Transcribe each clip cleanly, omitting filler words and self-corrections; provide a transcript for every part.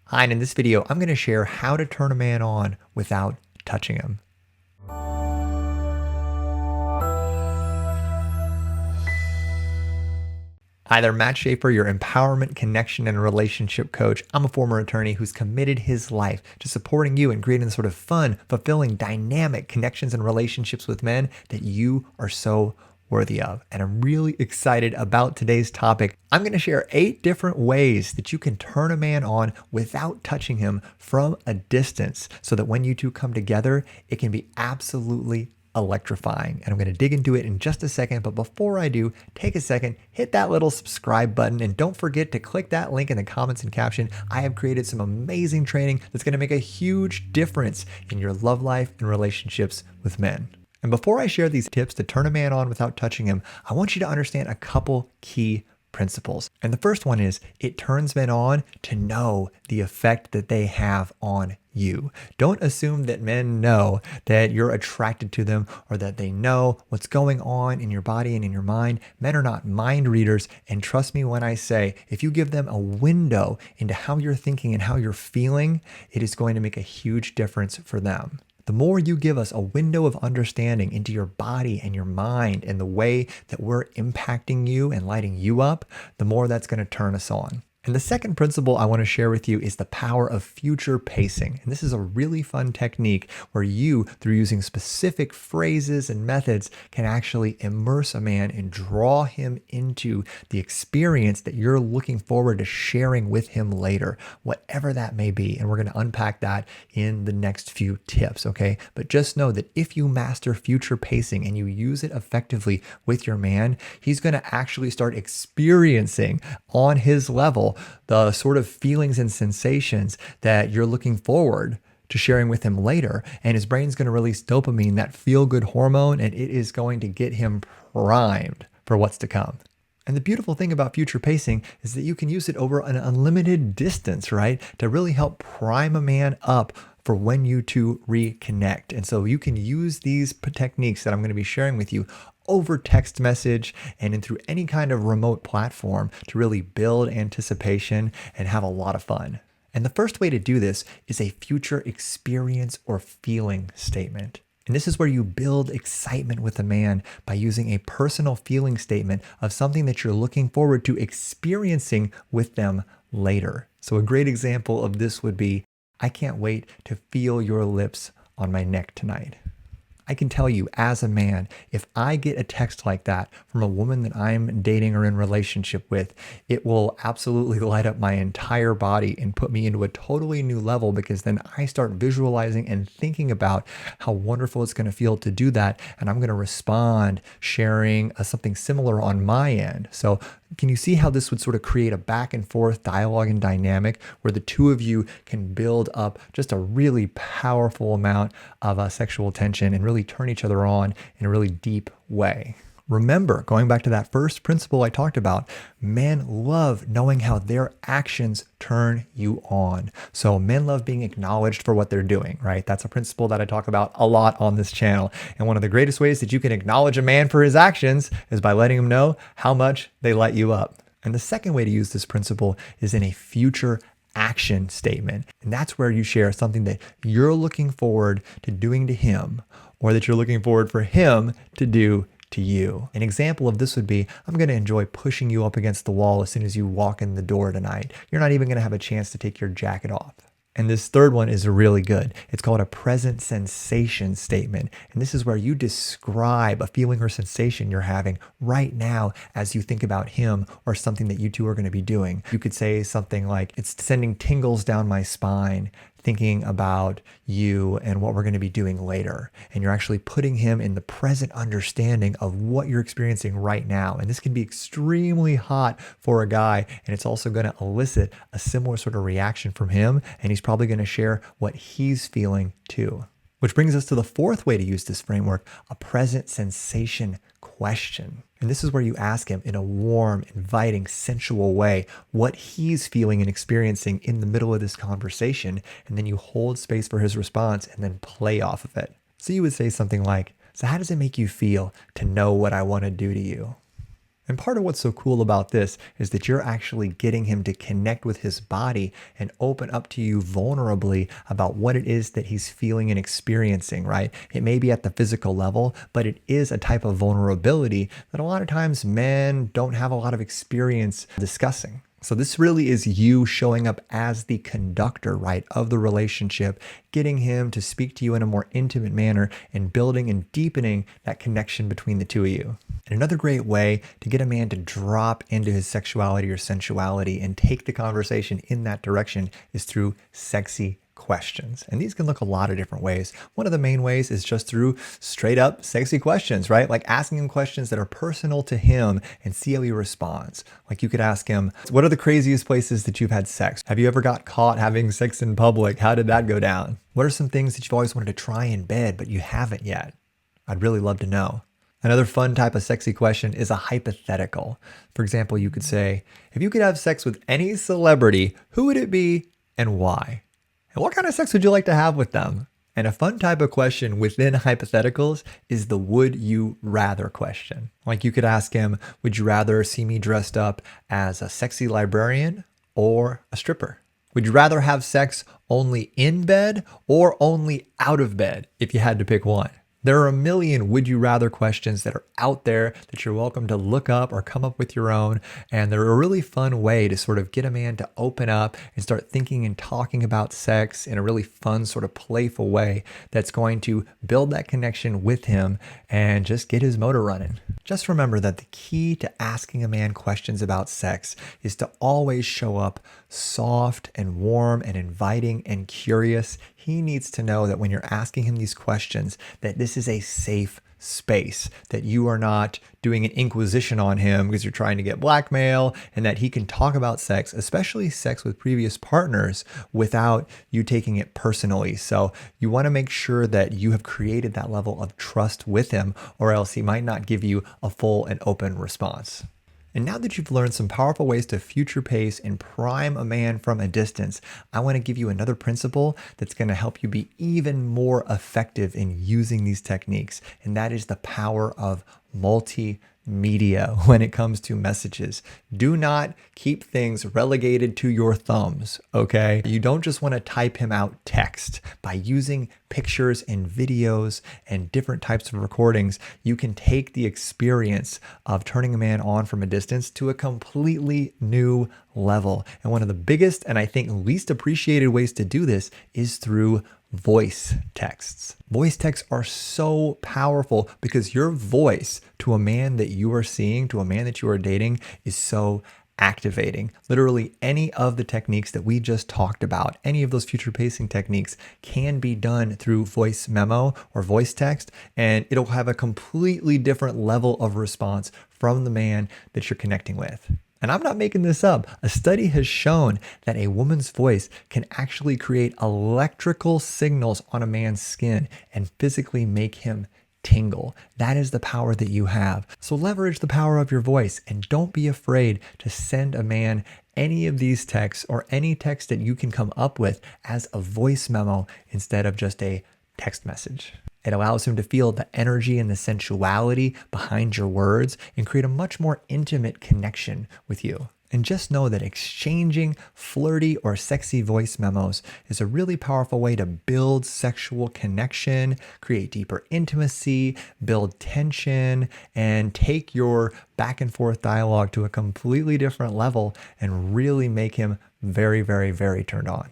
Hi, and in this video, I'm going to share how to turn a man on without touching him. Hi there, Matt Shaffer, your empowerment, connection, and relationship coach. I'm a former attorney who's committed his life to supporting you and creating the sort of fun, fulfilling, dynamic connections and relationships with men that you are so worthy of. And I'm really excited about today's topic. I'm going to share 8 different ways that you can turn a man on without touching him from a distance so that when you two come together, it can be absolutely electrifying. And I'm going to dig into it in just a second. But before I do, take a second, hit that little subscribe button, and don't forget to click that link in the comments and caption. I have created some amazing training that's going to make a huge difference in your love life and relationships with men. And before I share these tips to turn a man on without touching him, I want you to understand a couple key principles. And the first one is it turns men on to know the effect that they have on you. Don't assume that men know that you're attracted to them or that they know what's going on in your body and in your mind. Men are not mind readers. And trust me when I say, if you give them a window into how you're thinking and how you're feeling, it is going to make a huge difference for them. The more you give us a window of understanding into your body and your mind and the way that we're impacting you and lighting you up, the more that's going to turn us on. And the second principle I want to share with you is the power of future pacing. And this is a really fun technique where you, through using specific phrases and methods, can actually immerse a man and draw him into the experience that you're looking forward to sharing with him later, whatever that may be. And we're going to unpack that in the next few tips, okay? But just know that if you master future pacing and you use it effectively with your man, he's going to actually start experiencing on his level the sort of feelings and sensations that you're looking forward to sharing with him later. And his brain's going to release dopamine, that feel-good hormone, and it is going to get him primed for what's to come. And the beautiful thing about future pacing is that you can use it over an unlimited distance, right? To really help prime a man up for when you two reconnect. And so you can use these techniques that I'm going to be sharing with you over text message and in through any kind of remote platform to really build anticipation and have a lot of fun. And the first way to do this is a future experience or feeling statement. And this is where you build excitement with a man by using a personal feeling statement of something that you're looking forward to experiencing with them later. So a great example of this would be, I can't wait to feel your lips on my neck tonight. I can tell you as a man, if I get a text like that from a woman that I'm dating or in relationship with, it will absolutely light up my entire body and put me into a totally new level, because then I start visualizing and thinking about how wonderful it's going to feel to do that. And I'm going to respond sharing something similar on my end. So can you see how this would sort of create a back and forth dialogue and dynamic where the two of you can build up just a really powerful amount of sexual tension and really turn each other on in a really deep way? Remember, going back to that first principle I talked about, men love knowing how their actions turn you on. So men love being acknowledged for what they're doing, right? That's a principle that I talk about a lot on this channel. And one of the greatest ways that you can acknowledge a man for his actions is by letting him know how much they light you up. And the second way to use this principle is in a future action statement. And that's where you share something that you're looking forward to doing to him, or that you're looking forward for him to do to you. An example of this would be, I'm going to enjoy pushing you up against the wall as soon as you walk in the door tonight. You're not even going to have a chance to take your jacket off. And this third one is really good. It's called a present sensation statement. And this is where you describe a feeling or sensation you're having right now as you think about him or something that you two are going to be doing. You could say something like, it's sending tingles down my spine thinking about you and what we're going to be doing later. And you're actually putting him in the present understanding of what you're experiencing right now. And this can be extremely hot for a guy. And it's also going to elicit a similar sort of reaction from him. And he's probably going to share what he's feeling too. Which brings us to the fourth way to use this framework, a present sensation question. And this is where you ask him in a warm, inviting, sensual way what he's feeling and experiencing in the middle of this conversation. And then you hold space for his response and then play off of it. So you would say something like, so how does it make you feel to know what I want to do to you? And part of what's so cool about this is that you're actually getting him to connect with his body and open up to you vulnerably about what it is that he's feeling and experiencing, right? It may be at the physical level, but it is a type of vulnerability that a lot of times men don't have a lot of experience discussing. So this really is you showing up as the conductor, right, of the relationship, getting him to speak to you in a more intimate manner and building and deepening that connection between the two of you. And another great way to get a man to drop into his sexuality or sensuality and take the conversation in that direction is through sexy questions. And these can look a lot of different ways. One of the main ways is just through straight up sexy questions, right? Like asking him questions that are personal to him and see how he responds. Like you could ask him, what are the craziest places that you've had sex? Have you ever got caught having sex in public? How did that go down? What are some things that you've always wanted to try in bed, but you haven't yet? I'd really love to know. Another fun type of sexy question is a hypothetical. For example, you could say, if you could have sex with any celebrity, who would it be and why? And what kind of sex would you like to have with them? And a fun type of question within hypotheticals is the would you rather question. Like you could ask him, would you rather see me dressed up as a sexy librarian or a stripper? Would you rather have sex only in bed or only out of bed if you had to pick one? There are a million would you rather questions that are out there that you're welcome to look up or come up with your own. And they're a really fun way to sort of get a man to open up and start thinking and talking about sex in a really fun, sort of playful way that's going to build that connection with him and just get his motor running. Just remember that the key to asking a man questions about sex is to always show up soft and warm and inviting and curious. He needs to know that when you're asking him these questions, that this is a safe space, that you are not doing an inquisition on him because you're trying to get blackmail, and that he can talk about sex, especially sex with previous partners, without you taking it personally. So you want to make sure that you have created that level of trust with him, or else he might not give you a full and open response. And now that you've learned some powerful ways to future pace and prime a man from a distance, I want to give you another principle that's going to help you be even more effective in using these techniques. And that is the power of multimedia when it comes to messages. Do not keep things relegated to your thumbs, okay? You don't just want to type him out text. By using pictures and videos and different types of recordings, you can take the experience of turning a man on from a distance to a completely new level. And one of the biggest and I think least appreciated ways to do this is through voice texts. Voice texts are so powerful because your voice to a man that you are seeing, to a man that you are dating, is so activating. Literally any of the techniques that we just talked about, any of those future pacing techniques can be done through voice memo or voice text, and it'll have a completely different level of response from the man that you're connecting with. And I'm not making this up. A study has shown that a woman's voice can actually create electrical signals on a man's skin and physically make him tingle. That is the power that you have. So leverage the power of your voice and don't be afraid to send a man any of these texts or any text that you can come up with as a voice memo instead of just a text message. It allows him to feel the energy and the sensuality behind your words and create a much more intimate connection with you. And just know that exchanging flirty or sexy voice memos is a really powerful way to build sexual connection, create deeper intimacy, build tension, and take your back and forth dialogue to a completely different level and really make him very, very, very turned on.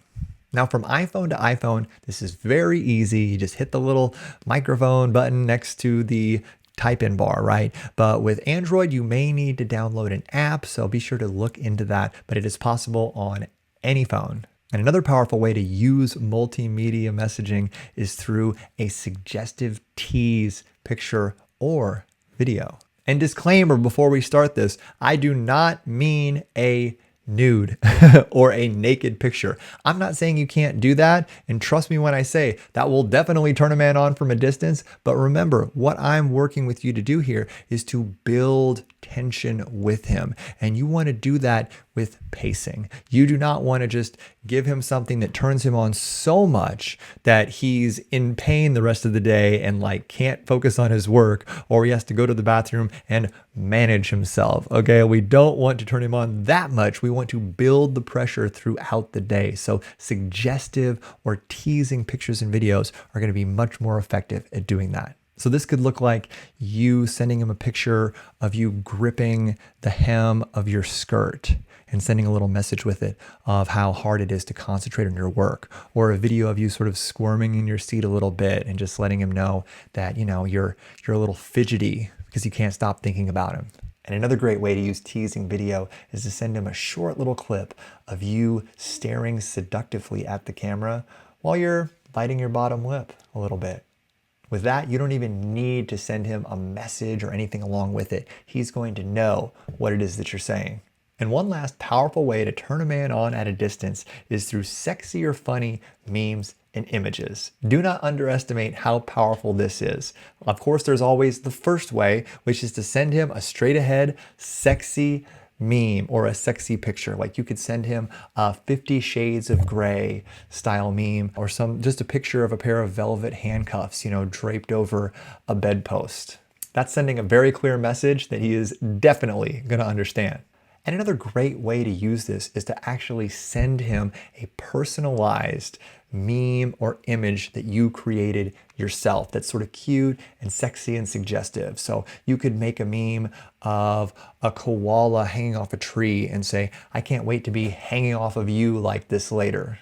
Now from iPhone to iPhone, this is very easy. You just hit the little microphone button next to the type-in bar, right? But with Android, you may need to download an app, so be sure to look into that, but it is possible on any phone. And another powerful way to use multimedia messaging is through a suggestive tease picture or video. And disclaimer before we start this, I do not mean a nude or a naked picture. I'm not saying you can't do that, and trust me when I say that will definitely turn a man on from a distance, but remember, what I'm working with you to do here is to build tension with him, and you want to do that with pacing. You do not want to just give him something that turns him on so much that he's in pain the rest of the day and like can't focus on his work, or he has to go to the bathroom and manage himself. Okay, we don't want to turn him on that much. We want to build the pressure throughout the day. So suggestive or teasing pictures and videos are going to be much more effective at doing that. So this could look like you sending him a picture of you gripping the hem of your skirt and sending a little message with it of how hard it is to concentrate on your work, or a video of you sort of squirming in your seat a little bit and just letting him know that, you're a little fidgety because you can't stop thinking about him. And another great way to use teasing video is to send him a short little clip of you staring seductively at the camera while you're biting your bottom lip a little bit. With that, you don't even need to send him a message or anything along with it. He's going to know what it is that you're saying. And one last powerful way to turn a man on at a distance is through sexy or funny memes and images. Do not underestimate how powerful this is. Of course, there's always the first way, which is to send him a straight ahead, sexy meme or a sexy picture. Like you could send him a 50 Shades of Grey style meme, or just a picture of a pair of velvet handcuffs, draped over a bedpost. That's sending a very clear message that he is definitely going to understand. And another great way to use this is to actually send him a personalized meme or image that you created yourself that's sort of cute and sexy and suggestive. So you could make a meme of a koala hanging off a tree and say, "I can't wait to be hanging off of you like this later."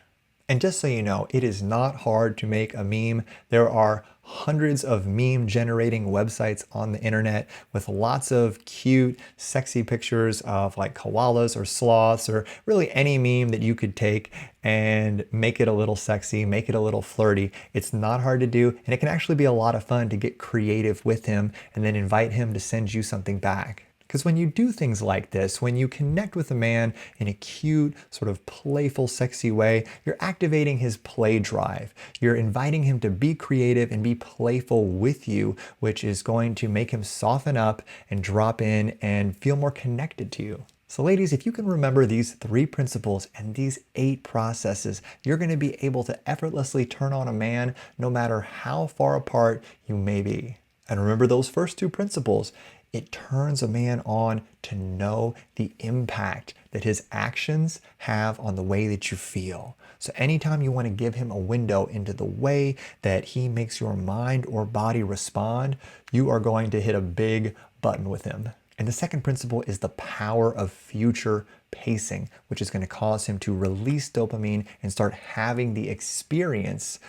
And just so you know, it is not hard to make a meme. There are hundreds of meme generating websites on the internet with lots of cute, sexy pictures of like koalas or sloths, or really any meme that you could take and make it a little sexy, make it a little flirty. It's not hard to do, and it can actually be a lot of fun to get creative with him and then invite him to send you something back. Because when you do things like this, when you connect with a man in a cute, sort of playful, sexy way, you're activating his play drive. You're inviting him to be creative and be playful with you, which is going to make him soften up and drop in and feel more connected to you. So ladies, if you can remember these 3 principles and these 8 processes, you're going to be able to effortlessly turn on a man no matter how far apart you may be. And remember those first 2 principles. It turns a man on to know the impact that his actions have on the way that you feel. So anytime you want to give him a window into the way that he makes your mind or body respond, you are going to hit a big button with him. And the second principle is the power of future pacing, which is going to cause him to release dopamine and start having the experience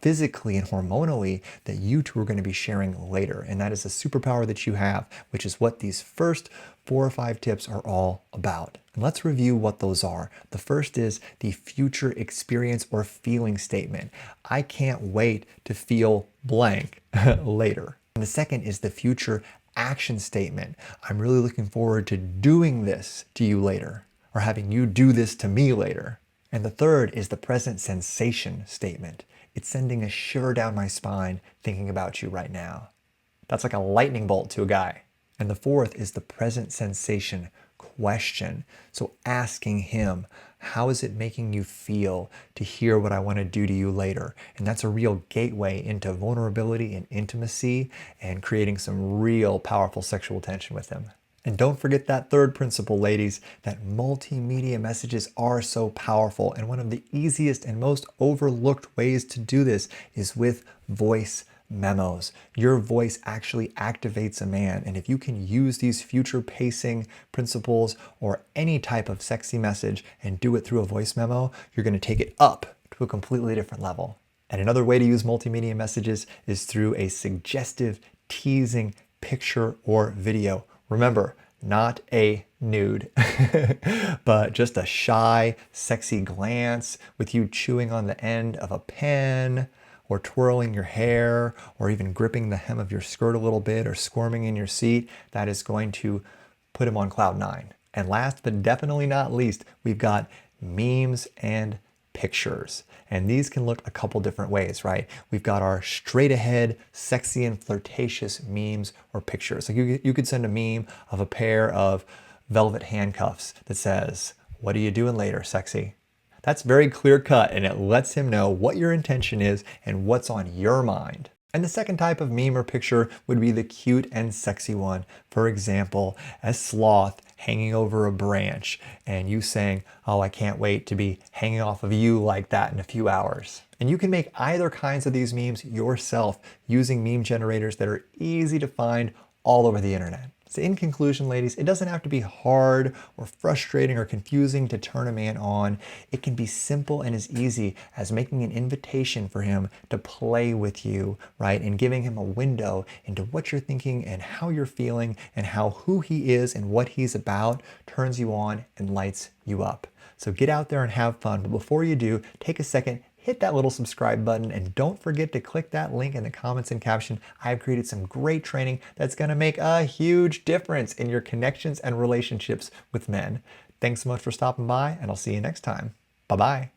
physically and hormonally that you two are going to be sharing later. And that is a superpower that you have, which is what these first 4 or 5 tips are all about. And let's review what those are. The first is the future experience or feeling statement. I can't wait to feel blank later. And the second is the future action statement. I'm really looking forward to doing this to you later, or having you do this to me later. And the third is the present sensation statement. It's sending a shiver down my spine thinking about you right now. That's like a lightning bolt to a guy. And the fourth is the present sensation question. So asking him, how is it making you feel to hear what I want to do to you later? And that's a real gateway into vulnerability and intimacy and creating some real powerful sexual tension with him. And don't forget that third principle, ladies, that multimedia messages are so powerful. And one of the easiest and most overlooked ways to do this is with voice memos. Your voice actually activates a man. And if you can use these future pacing principles or any type of sexy message and do it through a voice memo, you're going to take it up to a completely different level. And another way to use multimedia messages is through a suggestive, teasing picture or video. Remember, not a nude, but just a shy, sexy glance with you chewing on the end of a pen, or twirling your hair, or even gripping the hem of your skirt a little bit, or squirming in your seat. That is going to put him on cloud 9. And last but definitely not least, we've got memes and pictures. And these can look a couple different ways, right? We've got our straight ahead, sexy and flirtatious memes or pictures. Like you could send a meme of a pair of velvet handcuffs that says, "What are you doing later, sexy?" That's very clear cut, and it lets him know what your intention is and what's on your mind. And the second type of meme or picture would be the cute and sexy one. For example, a sloth hanging over a branch and you saying, "Oh, I can't wait to be hanging off of you like that in a few hours." And you can make either kinds of these memes yourself using meme generators that are easy to find all over the internet. So in conclusion, ladies, it doesn't have to be hard or frustrating or confusing to turn a man on. It can be simple and as easy as making an invitation for him to play with you, right? And giving him a window into what you're thinking and how you're feeling and how who he is and what he's about turns you on and lights you up. So get out there and have fun. But before you do, take a second, hit that little subscribe button, and don't forget to click that link in the comments and caption. I've created some great training that's going to make a huge difference in your connections and relationships with men. Thanks so much for stopping by, and I'll see you next time. Bye-bye.